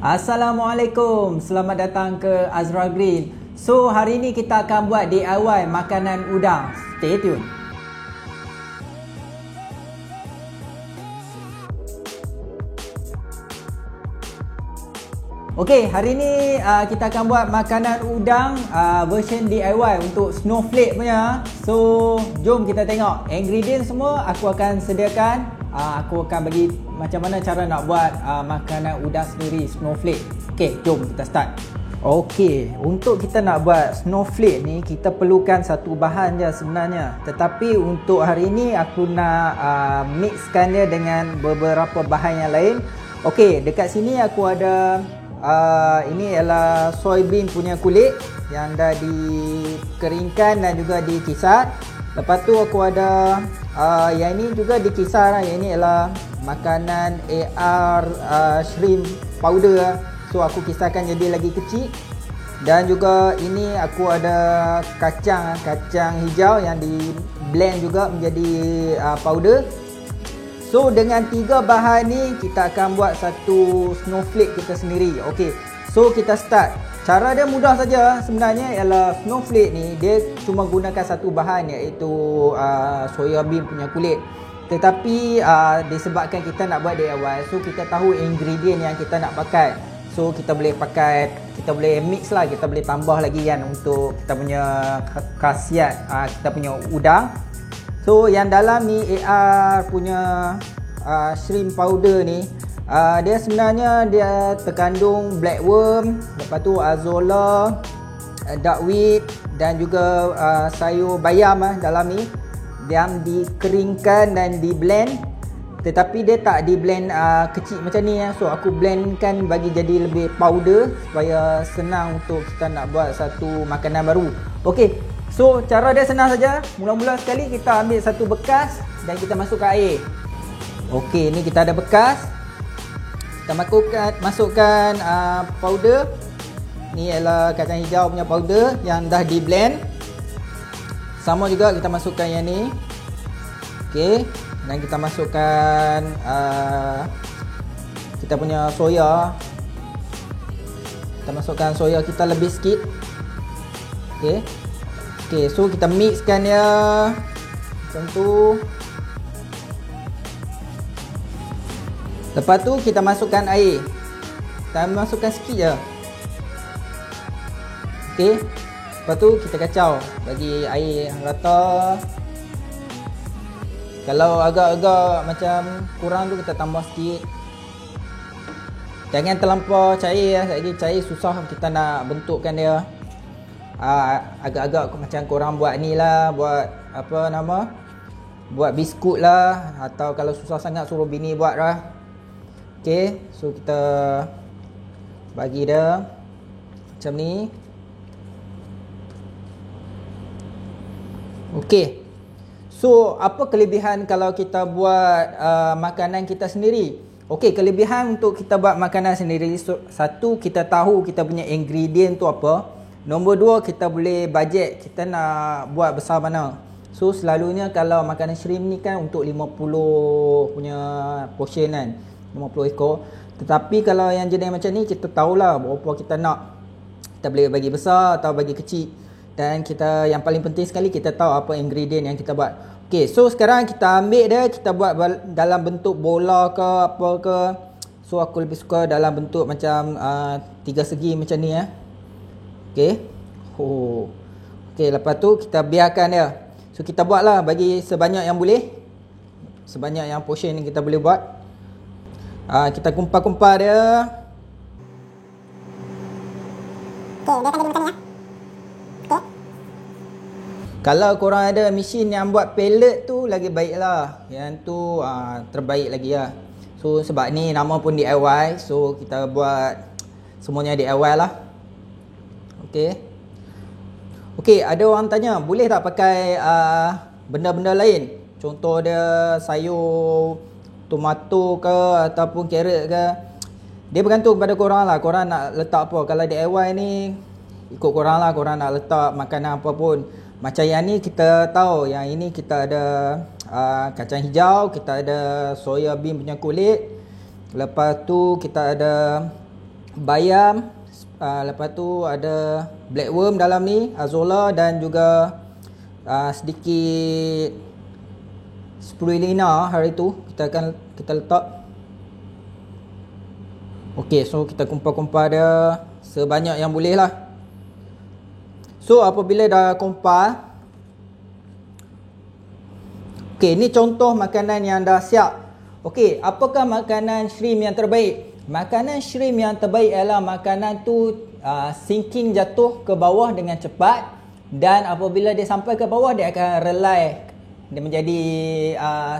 Assalamualaikum, selamat datang ke Azra Green. So, hari ni kita akan buat DIY makanan udang. Stay tune. Okey, hari ni kita akan buat makanan udang version DIY untuk snowflake punya. So, jom kita tengok ingredient semua aku akan sediakan. Aku akan bagi macam mana cara nak buat makanan udang sendiri, snowflake. Okey, jom kita start. Okey, untuk kita nak buat snowflake ni kita perlukan satu bahan je sebenarnya. Tetapi untuk hari ni aku nak mixkan dia dengan beberapa bahan yang lain. Okey, dekat sini aku ada ini ialah soybean punya kulit yang dah dikeringkan dan juga dikisar. Lepas tu aku ada yang ini juga dikisar. Yang ini ialah makanan AR shrimp powder. So aku kisarkan jadi lagi kecil. Dan juga ini aku ada kacang hijau yang di blend juga menjadi powder. So dengan tiga bahan ni kita akan buat satu snowflake kita sendiri. Okey. So kita start. Cara dia mudah saja sebenarnya, ialah snowflake ni dia cuma gunakan satu bahan, iaitu soya bean punya kulit. Tetapi disebabkan kita nak buat DIY, so kita tahu ingredient yang kita nak pakai. So kita boleh pakai, kita boleh mix lah, kita boleh tambah lagi kan untuk kita punya khasiat kita punya udang. So yang dalam ni AR punya shrimp powder ni, dia sebenarnya dia terkandung black worm, lepas tu azolla, duckweed dan juga sayur bayam dalam ni yang dikeringkan dan di blend. Tetapi dia tak di blend kecil macam ni So aku blendkan bagi jadi lebih powder supaya senang untuk kita nak buat satu makanan baru. Okey, so cara dia senang saja. Mula-mula sekali kita ambil satu bekas dan kita masukkan air. Okey, ni kita ada bekas. Kita masukkan powder. Ni ialah kacang hijau punya powder yang dah di blend. Sama juga kita masukkan yang ni. Okey, dan kita masukkan kita punya soya. Kita masukkan soya kita lebih sikit. Okey. Okey, so kita mixkan dia macam tu. Lepas tu kita masukkan air. Kita masukkan sikit je. Okey. Lepas tu kita kacau bagi air rata. Kalau agak-agak macam kurang tu kita tambah sikit. Jangan terlampau cair lah. Lagi cair susah kita nak bentukkan dia. Agak-agak macam korang buat ni lah, buat apa nama, buat biskut lah. Atau kalau susah sangat suruh bini buat lah. Okay, so kita bagi dia macam ni. Okay, so apa kelebihan kalau kita buat makanan kita sendiri? Okay, kelebihan untuk kita buat makanan sendiri, satu, kita tahu kita punya ingredient tu apa. Nombor dua, kita boleh budget kita nak buat besar mana. So selalunya kalau makanan shrimp ni kan untuk 50 punya portion kan, 50 ekor. Tetapi kalau yang jenis macam ni kita tahulah berapa kita nak. Kita boleh bagi besar atau bagi kecil. Dan kita, yang paling penting sekali, kita tahu apa ingredient yang kita buat. Okay, so sekarang kita ambil dia, kita buat dalam bentuk bola ke apa ke. So aku lebih suka dalam bentuk macam 3 segi macam ni Okay. Okay, lepas tu kita biarkan dia. So kita buatlah bagi sebanyak yang boleh. Sebanyak yang portion yang kita boleh buat. Kita kumpar-kumpar dia. Okay, biarkan dia macam ni Okay. Kalau korang ada mesin yang buat pellet tu lagi baik lah. Yang tu terbaik lagi lah. So sebab ni nama pun DIY, so kita buat semuanya DIY lah. Okay. Okay, ada orang tanya boleh tak pakai benda-benda lain. Contoh dia sayur tomato ke ataupun carrot ke. Dia bergantung kepada korang lah. Korang nak letak apa. Kalau DIY ni ikut korang lah. Korang nak letak makanan apa pun. Macam yang ni kita tahu, yang ini kita ada kacang hijau, kita ada soya bean punya kulit. Lepas tu kita ada bayam, lepas tu ada black worm dalam ni, azolla, dan juga sedikit spirulina hari tu kita letak. Okey, so kita kumpal-kumpal dia sebanyak yang boleh lah. So apabila dah kumpal, okey, ni contoh makanan yang dah siap. Okey, apakah makanan shrimp yang terbaik? Makanan shrimp yang terbaik ialah makanan tu sinking, jatuh ke bawah dengan cepat, dan apabila dia sampai ke bawah dia akan relai. Dia menjadi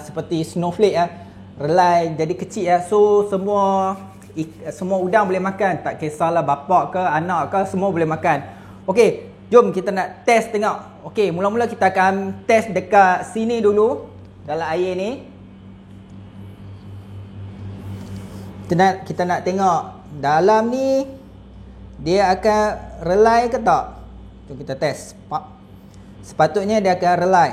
seperti snowflake relai jadi kecil So semua udang boleh makan, tak kisahlah bapak ke anak ke, semua boleh makan. Okey, jom kita nak test tengok. Okey, mula-mula kita akan test dekat sini dulu, dalam air ni. Kita nak tengok dalam ni dia akan relai ke tak. Jom kita test. Sepatutnya dia akan relai.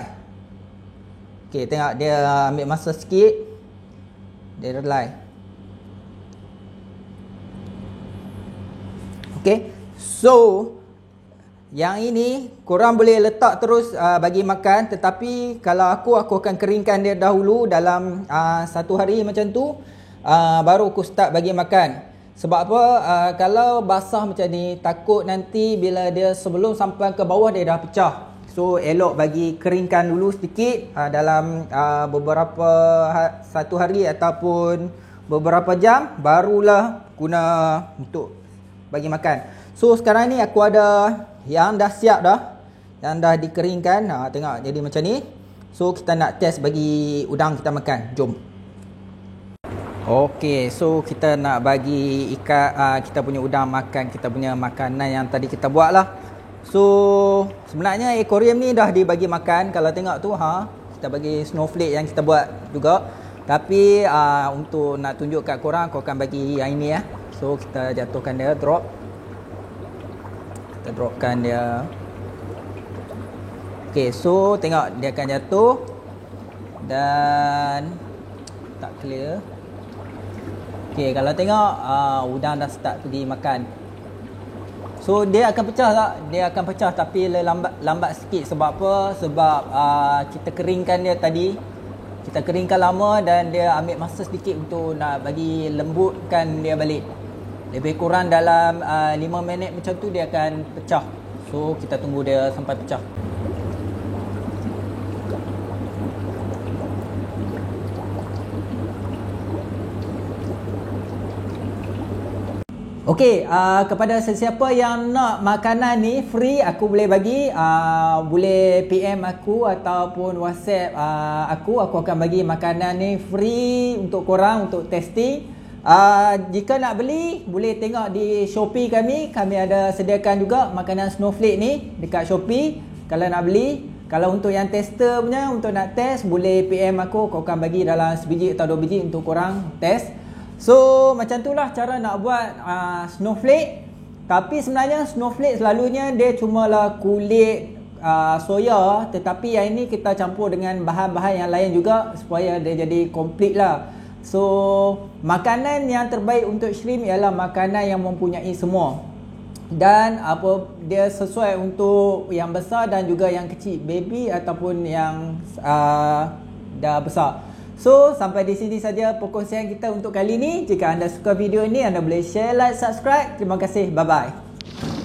Okey, tengok dia ambil masa sikit, dia relai. Okey, so yang ini korang boleh letak terus bagi makan, tetapi kalau aku akan keringkan dia dahulu dalam 1 hari macam tu, baru aku start bagi makan. Sebab apa? Kalau basah macam ni, takut nanti bila dia sebelum sampai ke bawah dia dah pecah. So elok bagi keringkan dulu sedikit dalam beberapa 1 hari ataupun beberapa jam, barulah guna untuk bagi makan. So sekarang ni aku ada yang dah siap dah, yang dah dikeringkan. Tengok jadi macam ni. So kita nak test bagi udang kita makan. Jom. Okey, so kita nak bagi kita punya udang makan kita punya makanan yang tadi kita buat lah. So sebenarnya aquarium ni dah dibagi makan. Kalau tengok tu kita bagi snowflake yang kita buat juga. Tapi untuk nak tunjuk kat korang, aku akan bagi yang ini So kita jatuhkan dia, drop. Kita dropkan dia. Okey, so tengok dia akan jatuh dan tak clear. Okey, kalau tengok udang dah start pergi makan. So dia akan pecah tak? Dia akan pecah, tapi lambat sikit. Sebab apa? Sebab kita keringkan dia tadi. Kita keringkan lama dan dia ambil masa sedikit untuk nak bagi lembutkan dia balik. Lebih kurang dalam 5 minit macam tu dia akan pecah. So kita tunggu dia sampai pecah. Okey, kepada sesiapa yang nak makanan ni free, aku boleh bagi, boleh PM aku ataupun WhatsApp aku akan bagi makanan ni free untuk korang untuk testing. Jika nak beli, boleh tengok di Shopee kami ada sediakan juga makanan snowflake ni dekat Shopee kalau nak beli. Kalau untuk yang tester punya, untuk nak test, boleh PM aku akan bagi dalam sebiji atau 2 biji untuk korang test. So macam itulah cara nak buat snowflake. Tapi sebenarnya snowflake selalunya dia cumalah kulit soya, tetapi yang ini kita campur dengan bahan-bahan yang lain juga supaya dia jadi komplit lah. So makanan yang terbaik untuk shrimp ialah makanan yang mempunyai semua. Dan dia sesuai untuk yang besar dan juga yang kecil, baby ataupun yang dah besar. So sampai di sini saja perkongsian kita untuk kali ini. Jika anda suka video ini, anda boleh share, like, subscribe. Terima kasih. Bye bye.